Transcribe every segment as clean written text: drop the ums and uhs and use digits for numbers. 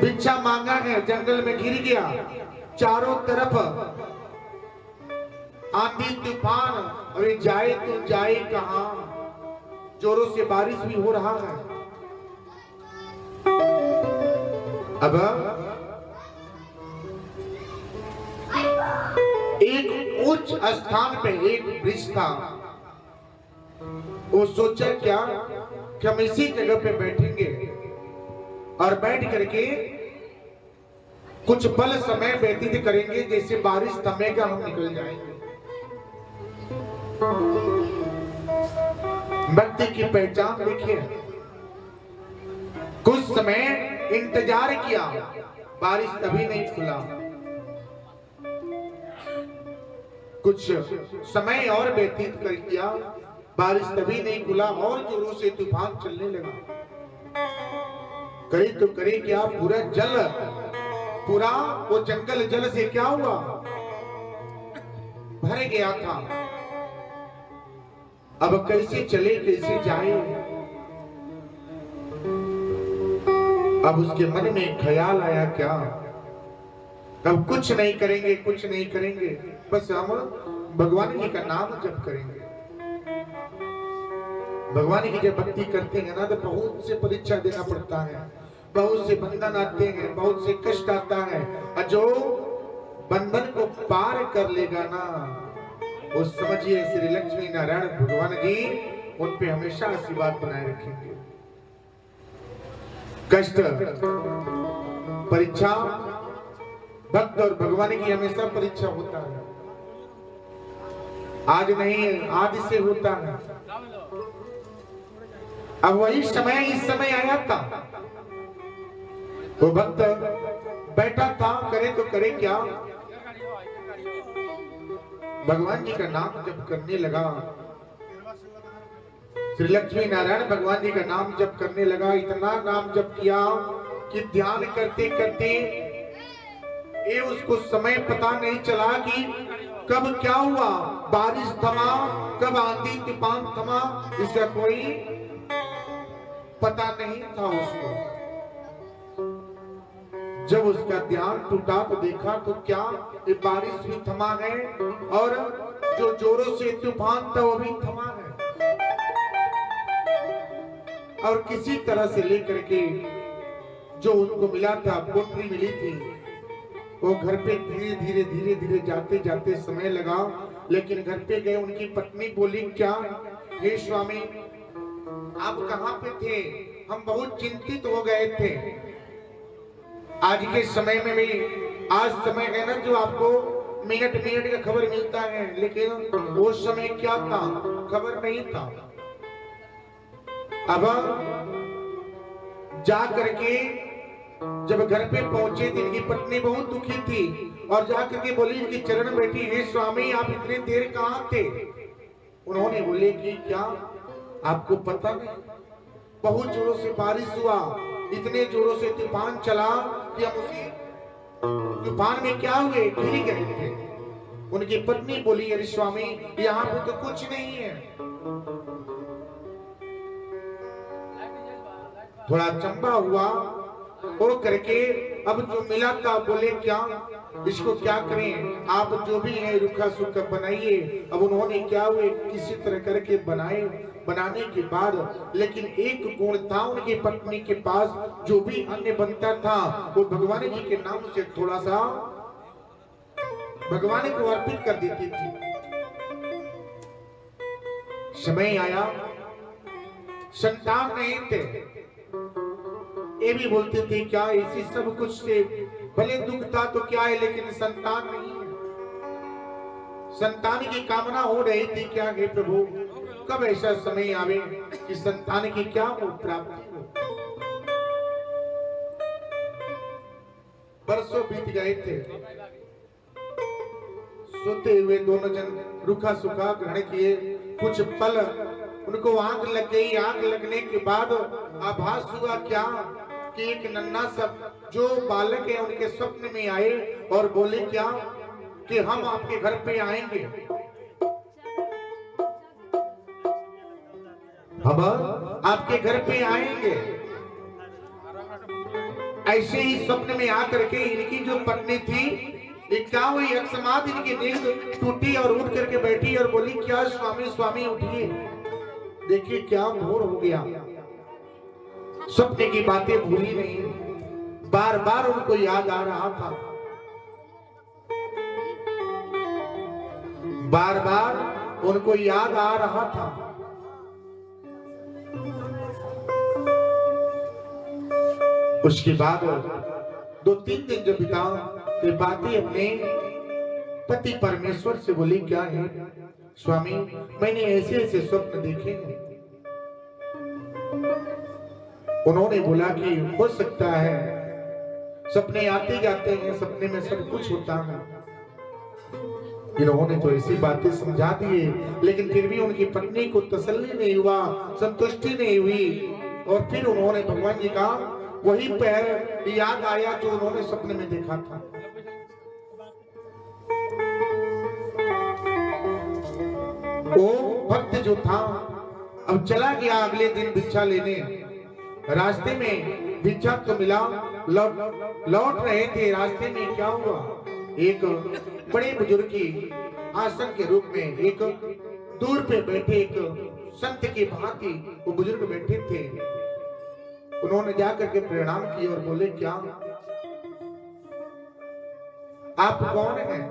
भिक्षा मांगा है, जंगल में गिर गया, चारों तरफ आंधी तूफान, अरे जाए तो जाए कहां, जोरों से बारिश भी हो रहा है। अब एक उच्च स्थान पे एक वृक्ष था। वो सोचा क्या कि हम इसी जगह पे बैठेंगे और बैठ करके कुछ पल समय व्यतीत करेंगे, जैसे बारिश थमेगा हम निकल जाएंगे। भक्ति की पहचान देखिए, कुछ समय इंतजार किया, बारिश कभी नहीं खुला। कुछ समय और व्यतीत कर किया, बारिश कभी नहीं खुला और जोरों से तूफान चलने लगा। करे तो करे क्या, पूरा जल, पूरा वो जंगल जल से क्या हुआ, भर गया था। अब कैसे चले, कैसे जाए। अब उसके मन में ख्याल आया क्या, अब कुछ नहीं करेंगे, कुछ नहीं करेंगे, बस हम भगवान जी का नाम जप करेंगे। भगवान की जब भक्ति करते हैं ना तो बहुत से परीक्षा देना पड़ता है, बहुत से बंधन आते हैं, बहुत से कष्ट आता है, और जो बंधन को पार कर लेगा ना, वो समझिए श्री लक्ष्मी नारायण भगवान जी उन पे हमेशा आशीर्वाद बनाए रखेंगे। कष्ट, परीक्षा, भक्त और भगवान की हमेशा परीक्षा होता है। आज नहीं, आज से होता है। अब वही समय इस समय आया था। वो भक्त बैठा था, करे तो करे क्या, भगवान जी का नाम जप करने लगा। श्री लक्ष्मी नारायण भगवान जी का नाम जप करने लगा। इतना नाम जप किया कि ध्यान करते करते ये उसको समय पता नहीं चला कि कब क्या हुआ, बारिश थमा, कब आंधी तूफान थमा, इसका कोई पता नहीं था उसको। जब उसका ध्यान टूटा तो देखा तो क्या, ये बारिश भी थमा है और जो जोरों से तूफान था वो भी थमा है। और किसी तरह से लेकर के जो उनको मिला था, पुत्री मिली थी, वो घर पे धीरे धीरे धीरे धीरे जाते जाते समय लगा। लेकिन घर पे गए, उनकी पत्नी बोली क्या, हे स्वामी आप कहाँ पे थे, हम बहुत चिंतित हो गए थे। आज के समय में भी, आज समय है ना जो आपको मिनट मिनट का खबर मिलता है, लेकिन वो समय क्या था, खबर नहीं था। अब जा करके जब घर पे पहुंचे तो इनकी पत्नी बहुत दुखी थी और जाकर के बोली, इनके चरण में बैठी, हे स्वामी आप इतने देर कहाँ थे। उन्होंने बोले कि क्या आपको पता नहीं, बहुत जोरों से बारिश हुआ, इतने जोरों से तूफान चला कि हम उसी तूफान में क्या हुए, गिर गए थे। उनकी पत्नी बोली, अरे स्वामी यहाँ पे तो कुछ नहीं है। थोड़ा चंबा हुआ वो करके, अब जो मिला था बोले क्या इसको क्या करें, आप जो भी है रूखा सूखा बनाइए। अब उन्होंने क्या हुए किसी तरह करके बनाए, बनाने के बाद लेकिन एक गुण था उनकी पत्नी के पास, जो भी अन्य बनता था वो भगवान जी के नाम से थोड़ा सा भगवान को अर्पित कर देती थी। समय आया, संतान नहीं थे, ये भी बोलते थे क्या इसी सब कुछ से भले दुख था तो क्या है, लेकिन संतान नहीं है। संतान की कामना हो रही थी, क्या हे प्रभु कब ऐसा समय आवे कि संतान की क्या हो प्राप्ति हो। बरसों बीत गए थे, सोते हुए दोनों जन रूखा सूखा ग्रहण किए। कुछ पल उनको आंख लग गई, आंख लगने के बाद आभास हुआ क्या कि एक नन्हा सब जो बालक है उनके स्वप्न में आए और बोले क्या कि हम आपके घर पे आएंगे, हम आपके घर पे आएंगे। ऐसे ही स्वप्न में आकर के इनकी जो पत्नी थी, एक क्या हुई, अकस्मात इनकी नींद टूटी और उठ करके बैठी और बोली, क्या स्वामी स्वामी उठिए, देखिए क्या भोर हो गया। स्वप्न की बातें भूली नहीं, बार बार उनको याद आ रहा था, बार बार उनको याद आ रहा था। उसके बाद 2-3 दिन जब बिता तो बातें अपने पति परमेश्वर से बोली, क्या है स्वामी, मैंने ऐसे ऐसे स्वप्न देखे हैं। उन्होंने बोला कि हो सकता है सपने आते जाते हैं, सपने में सब कुछ होता है। इन्होंने तो ऐसी बातें समझा दिए, लेकिन फिर भी उनकी पत्नी को तसल्ली नहीं हुआ, संतुष्टि नहीं हुई। और फिर उन्होंने भगवान जी का वही पैर याद आया जो उन्होंने सपने में देखा था। वो भक्त जो था अब चला गया अगले दिन भिक्षा लेने। रास्ते में भिक्षा तो मिला, लौट रहे थे, रास्ते में क्या हुआ, एक बड़े बुजुर्ग की आसन के रूप में एक दूर पे बैठे एक संत की भांति वो बुजुर्ग बैठे थे। उन्होंने जाकर के प्रणाम किया और बोले, क्या आप कौन हैं?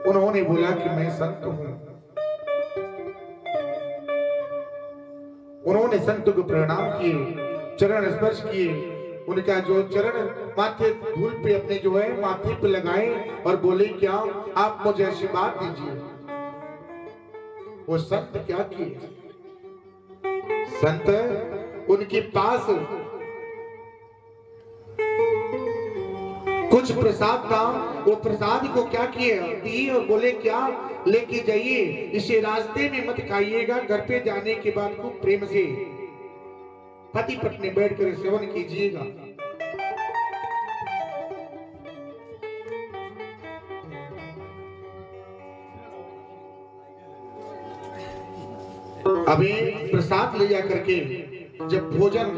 उन्होंने बोला कि मैं संत हूं। उन्होंने संत को प्रणाम किए, चरण स्पर्श किए, उनका जो चरण माथे धूल पे अपने जो है माथे पे लगाए और बोले, क्या आप मुझे आशीर्वाद दीजिए। वो संत क्या किए, संत उनके पास कुछ प्रसाद था, वो प्रसाद को क्या किए, दिए और बोले, क्या लेके जाइए, इसे रास्ते में मत खाइएगा, घर पे जाने के बाद खूब प्रेम से पति पत्नी बैठकर सेवन कीजिएगा। अभी प्रसाद ले जा करके जब भोजन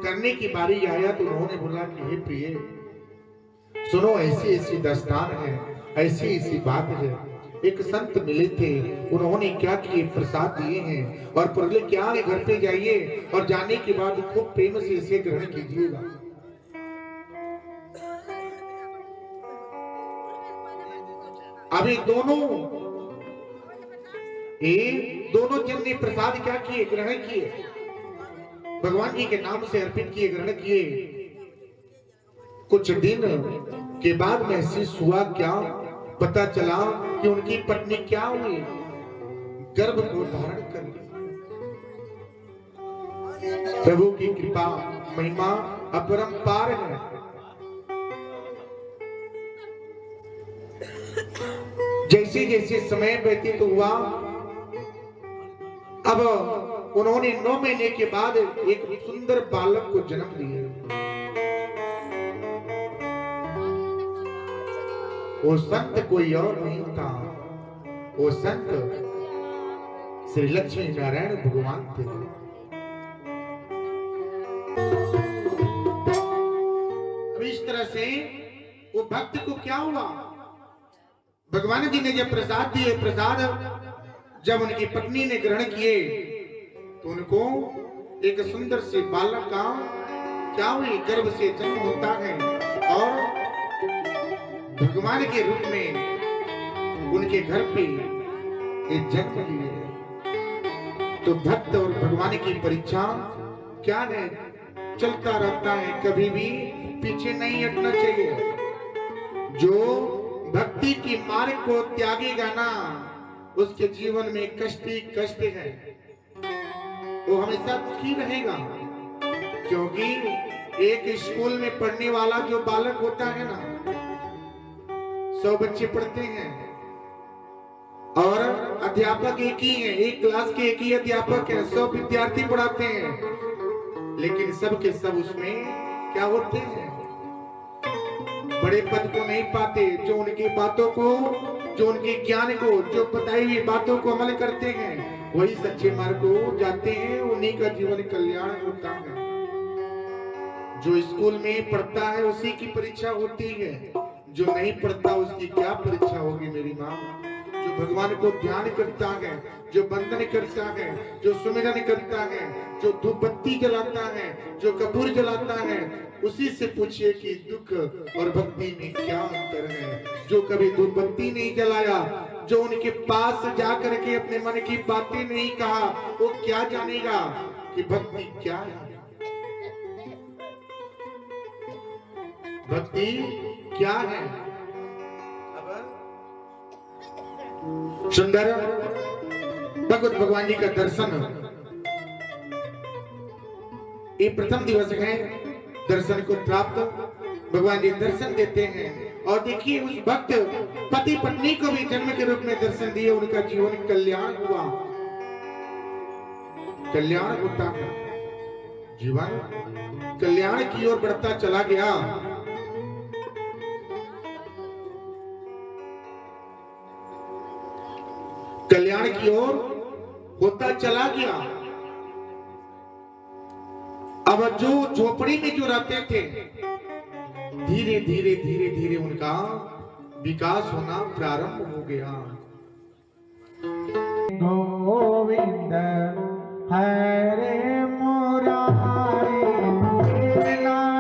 करने की बारी आया तो उन्होंने बोला कि हे प्रिय सुनो, ऐसी ऐसी दास्तान है, ऐसी ऐसी बात है। एक संत मिले थे, उन्होंने क्या किए, प्रसाद दिए हैं और पहले क्या है, घर पे जाइए और जाने के बाद खूब प्रेम से इसे ग्रहण कीजिएगा। अभी दोनों जन ने प्रसाद क्या किए, ग्रहण किए, भगवान जी के नाम से अर्पित किए, ग्रहण किए। कुछ दिन के बाद महसूस हुआ, क्या पता चला कि उनकी पत्नी क्या हुई, गर्भ को धारण कर ली। प्रभु की कृपा महिमा अपरंपार है। जैसे जैसे समय व्यतीत हुआ, अब उन्होंने 9 महीने के बाद एक सुंदर बालक को जन्म दिया। वो संत कोई और नहीं था, वो संत श्री लक्ष्मी नारायण भगवान थे। अब इस तरह से वो भक्त को क्या हुआ, भगवान जी ने जब प्रसाद दिए, प्रसाद जब उनकी पत्नी ने ग्रहण किए तो उनको एक सुंदर से बालक का क्या हुई, गर्भ से जन्म होता है और भगवान के रूप में उनके घर पे एक जन्म लिए। तो भक्त और भगवान की परीक्षा क्या है, चलता रहता है, कभी भी पीछे नहीं हटना चाहिए। जो भक्ति की मार्ग को त्यागेगा ना, उसके जीवन में कष्ट ही कष्ट है, वो हमेशा दुखी रहेगा। क्योंकि एक स्कूल में पढ़ने वाला जो बालक होता है ना, 100 बच्चे पढ़ते हैं और अध्यापक एक ही है, एक क्लास के एक ही अध्यापक है, 100 विद्यार्थी पढ़ाते हैं, लेकिन सब के सब उसमें क्या होते हैं, बड़े पद को नहीं पाते। जो उनकी बातों को, जो उनके ज्ञान को, जो बताई हुई बातों को अमल करते हैं, वही सच्चे मार्ग को जाते हैं, उन्हीं का जीवन कल्याण होता है। जो स्कूल में पढ़ता है उसी की परीक्षा होती है, जो नहीं पढ़ता उसकी क्या परीक्षा होगी मेरी माँ। जो भगवान को ध्यान करता है, जो बंदन करता है, जो सुमिरन करता है, जो धूप बत्ती जलाता है, जो कपूर जलाता है, उसी से पूछिए कि दुख और भक्ति में क्या अंतर है। जो कभी धूप बत्ती नहीं जलाया, जो उनके पास जाकर के अपने मन की बातें नहीं कहा, वो क्या जानेगा कि भक्ति क्या है। भक्ति क्या है। सुंदर भगवत भगवान जी का दर्शन, ये प्रथम दिवस है दर्शन को प्राप्त। भगवान जी दर्शन देते हैं और देखिए उस भक्त पति पत्नी को भी जन्म के रूप में दर्शन दिए, उनका जीवन कल्याण हुआ। कल्याण होता है, जीवन कल्याण की ओर बढ़ता चला गया। कल्याण की ओर होता चला गया। अब जो झोपड़ी में जो रहते थे, धीरे धीरे धीरे धीरे उनका विकास होना प्रारंभ हो गया। गोविंद हरे मुरारी नाथ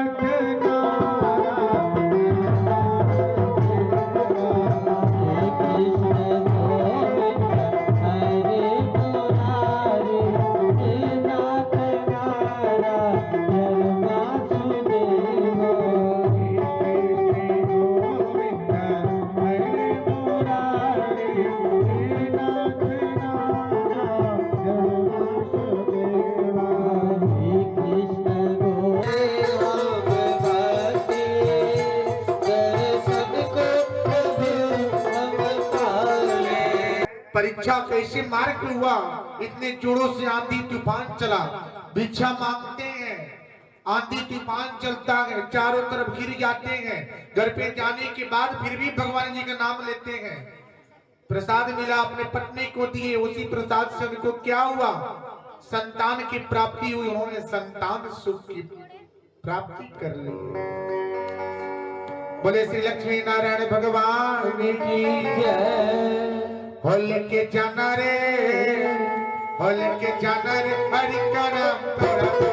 परीक्षा कैसे मार्ग हुआ। इतने जोरों से आंधी तूफान चला, भिक्षा मांगते हैं, आंधी तूफान चलता है, चारों तरफ घिर जाते हैं। घर पे जाने के बाद फिर भी भगवान जी का नाम लेते हैं। प्रसाद मिला, अपने पत्नी को दिए, उसी प्रसाद से उनको क्या हुआ, संतान की प्राप्ति हुई। उन्होंने संतान सुख की प्राप्ति कर ली। बोले श्री लक्ष्मी नारायण भगवान की जय। होल के जाना रे, होल के जाना रे, हरि का नाम